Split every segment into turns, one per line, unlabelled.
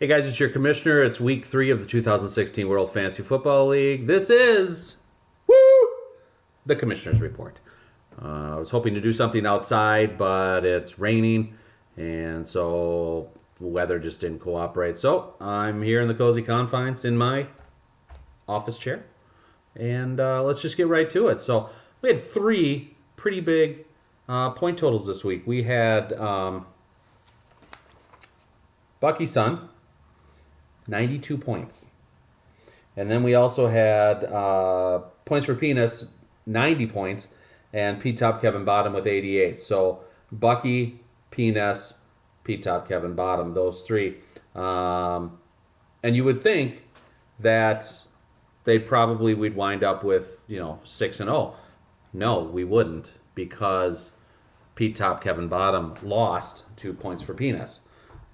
Hey guys, it's your commissioner. It's week 3 of the 2016 World Fantasy Football League. This is woo, the commissioner's report. I was hoping to do something outside, but it's raining, and so the weather just didn't cooperate. So I'm here in the cozy confines in my office chair, and let's just get right to it. So we had 3 pretty big point totals this week. We had Bucky Sun, 92 points. And then we also had points for Penis, 90 points, and Pete Top Kevin Bottom with 88. So Bucky, Penis, Pete Top Kevin Bottom, those 3. And you would think that we'd wind up with 6-0. No, we wouldn't, because Pete Top Kevin Bottom lost 2 points for Penis.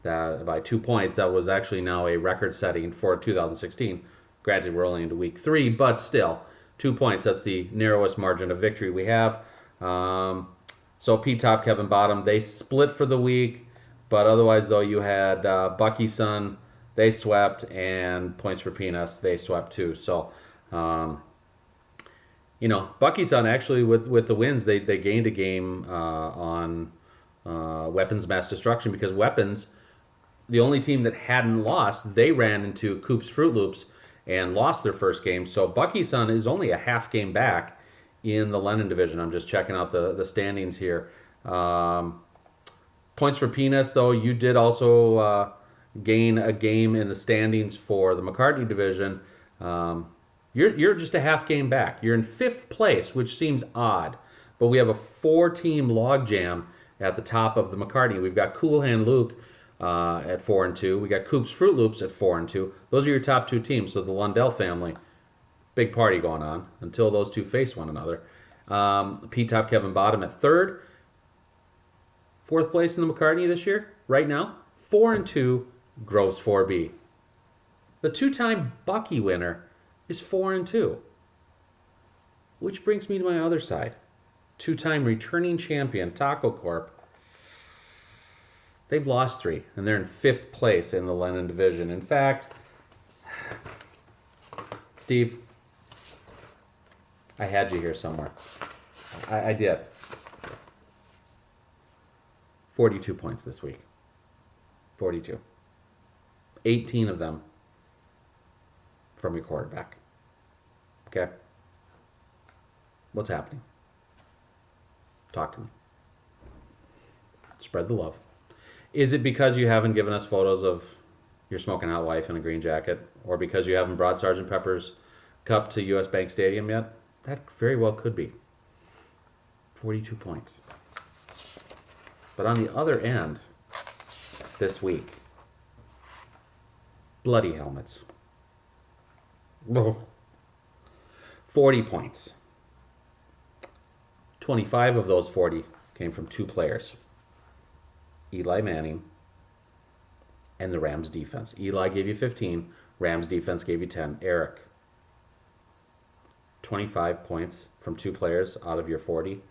That by 2 points, that was actually now a record setting for 2016. Granted, we're only into week 3, but still, 2 points. That's the narrowest margin of victory we have. So Pete Top, Kevin Bottom, they split for the week, but otherwise, though, you had Bucky Sun, they swept, and points for Penis, they swept too. So, Bucky Sun actually with the wins, they gained a game on Weapons Mass Destruction, because Weapons, the only team that hadn't lost, they ran into Coop's Fruit Loops and lost their first game. So Bucky Sun is only a half game back in the Lennon division. I'm just checking out the standings here. Points for Penis, though, you did also gain a game in the standings for the McCartney division. You're just a half game back. You're in 5th place, which seems odd. But we have a 4-team logjam at the top of the McCartney. We've got Cool Hand Luke at 4-2. We got Coop's Fruit Loops at 4-2. Those are your top 2 teams. So the Lundell family, big party going on until those 2 face one another. Pete Top Kevin Bottom at 3rd. 4th place in the McCartney this year, right now. 4-2, Groves 4B. The 2-time Bucky winner is 4-2. Which brings me to my other side. 2-time returning champion, Taco Corp. They've lost 3, and they're in 5th place in the Lennon division. In fact, Steve, I had you here somewhere. I did. 42 points this week. 42. 18 of them from your quarterback. Okay? What's happening? Talk to me. Spread the love. Is it because you haven't given us photos of your smoking hot wife in a green jacket? Or because you haven't brought Sergeant Pepper's cup to US Bank Stadium yet? That very well could be. 42 points. But on the other end, this week, bloody helmets. 40 points. 25 of those 40 came from 2 players. Eli Manning and the Rams defense. Eli gave you 15. Rams defense gave you 10. Eric, 25 points from 2 players out of your 40.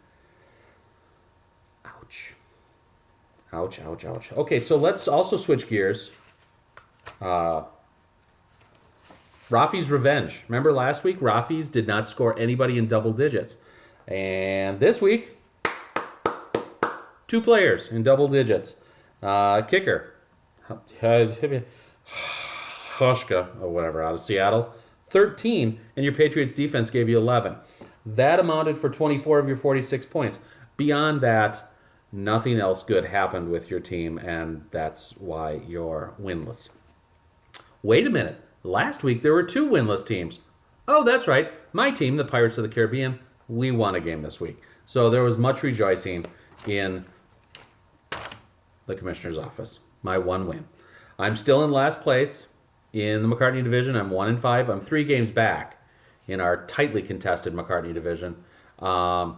Ouch. Ouch, ouch, ouch. Okay, so let's also switch gears. Rafi's revenge. Remember last week, Rafi's did not score anybody in double digits. And this week, 2 players in double digits. Kicker, Hushka, or whatever, out of Seattle, 13, and your Patriots defense gave you 11. That amounted for 24 of your 46 points. Beyond that, nothing else good happened with your team, and that's why you're winless. Wait a minute. Last week, there were 2 winless teams. Oh, that's right. My team, the Pirates of the Caribbean, we won a game this week. So there was much rejoicing in the commissioner's office. My 1 win. I'm still in last place in the McCartney division. I'm 1-5. I'm 3 games back in our tightly contested McCartney division. The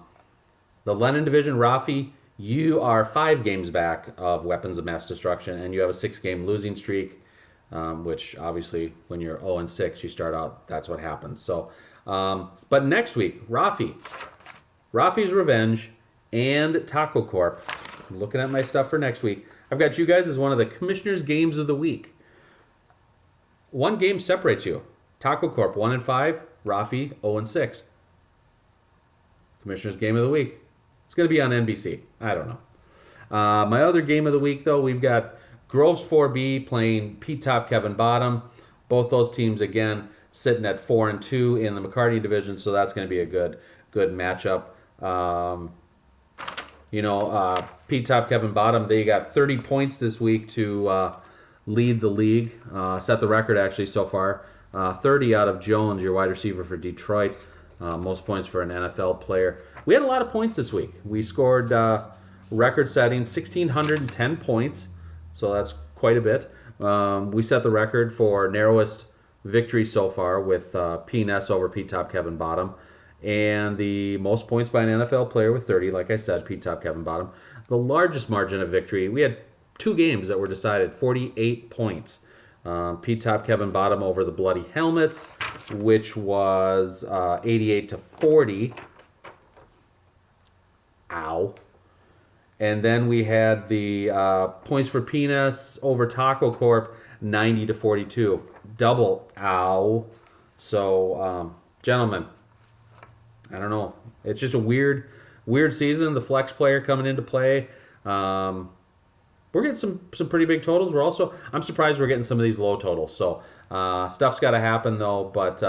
Lennon division, Rafi, you are 5 games back of Weapons of Mass Destruction, and you have a 6-game losing streak, which obviously when you're 0-6, you start out, that's what happens. So, but next week, Rafi's Revenge and Taco Corp. I'm looking at my stuff for next week. I've got you guys as one of the Commissioner's Games of the Week. one game separates you. Taco Corp 1-5, Rafi 0-6. Commissioner's Game of the Week. It's going to be on NBC. I don't know. My other game of the week, though, we've got Groves 4B playing Pete Top, Kevin Bottom. Both those teams, again, sitting at 4-2 in the McCarty division, so that's going to be a good matchup. Pete Top, Kevin Bottom, they got 30 points this week to lead the league. Set the record, actually, so far. 30 out of Jones, your wide receiver for Detroit. Most points for an NFL player. We had a lot of points this week. We scored record-setting 1,610 points, so that's quite a bit. We set the record for narrowest victory so far with P&S over Pete Top, Kevin Bottom. And the most points by an NFL player with 30, like I said, Pete Top, Kevin Bottom. The largest margin of victory, we had 2 games that were decided, 48 points. Pete Top, Kevin Bottom over the Bloody Helmets, which was 88-40. Ow. And then we had the points for Penis over Taco Corp, 90-42. Double ow. So, gentlemen, I don't know. It's just a weird season. The flex player coming into play. We're getting some pretty big totals. I'm surprised we're getting some of these low totals. So stuff's got to happen though. But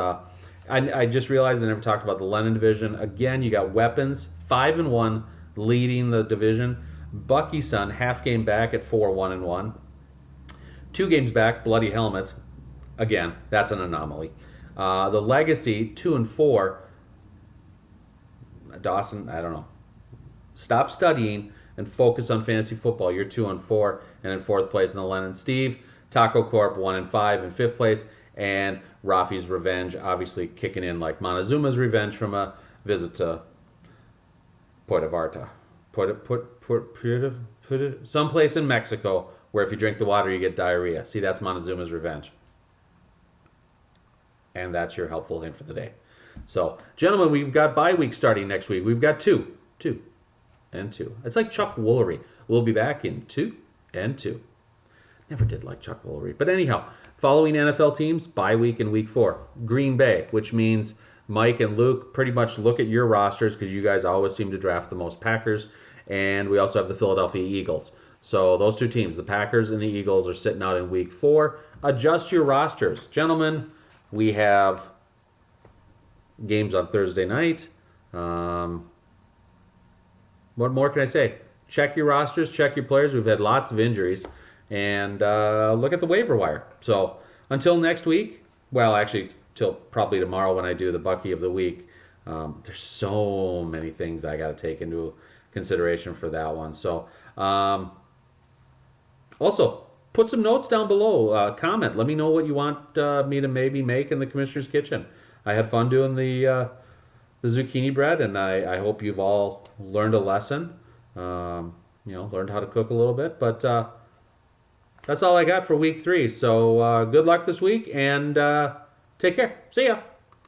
I just realized I never talked about the Lennon division. Again, you got Weapons 5-1 leading the division. Bucky Son half game back at 4-1-1. 2 games back, Bloody Helmets. Again, that's an anomaly. The Legacy 2-4. Dawson, I don't know. Stop studying and focus on fantasy football. You're 2-4 and in 4th place in the Lennon. Steve, Taco Corp 1-5 in 5th place, and Rafi's Revenge obviously kicking in like Montezuma's revenge from a visit to Puerto Vallarta. Someplace in Mexico where if you drink the water you get diarrhea. See, that's Montezuma's revenge. And that's your helpful hint for the day. So, gentlemen, we've got bye week starting next week. We've got 2 and 2. It's like Chuck Woolery. We'll be back in 2 and 2. Never did like Chuck Woolery. But anyhow, following NFL teams, bye week in week 4. Green Bay, which means Mike and Luke pretty much look at your rosters because you guys always seem to draft the most Packers. And we also have the Philadelphia Eagles. So those 2 teams, the Packers and the Eagles, are sitting out in week 4. Adjust your rosters. Gentlemen, we have games on Thursday night. What more can I say? Check your rosters, check your players. We've had lots of injuries. And look at the waiver wire. So until next week, well, actually, till probably tomorrow when I do the Bucky of the Week, there's so many things I got to take into consideration for that one. So also, put some notes down below. Comment. Let me know what you want me to maybe make in the Commissioner's Kitchen. I had fun doing the zucchini bread, and I hope you've all learned a lesson. Learned how to cook a little bit. But that's all I got for week 3. So good luck this week, and take care. See ya.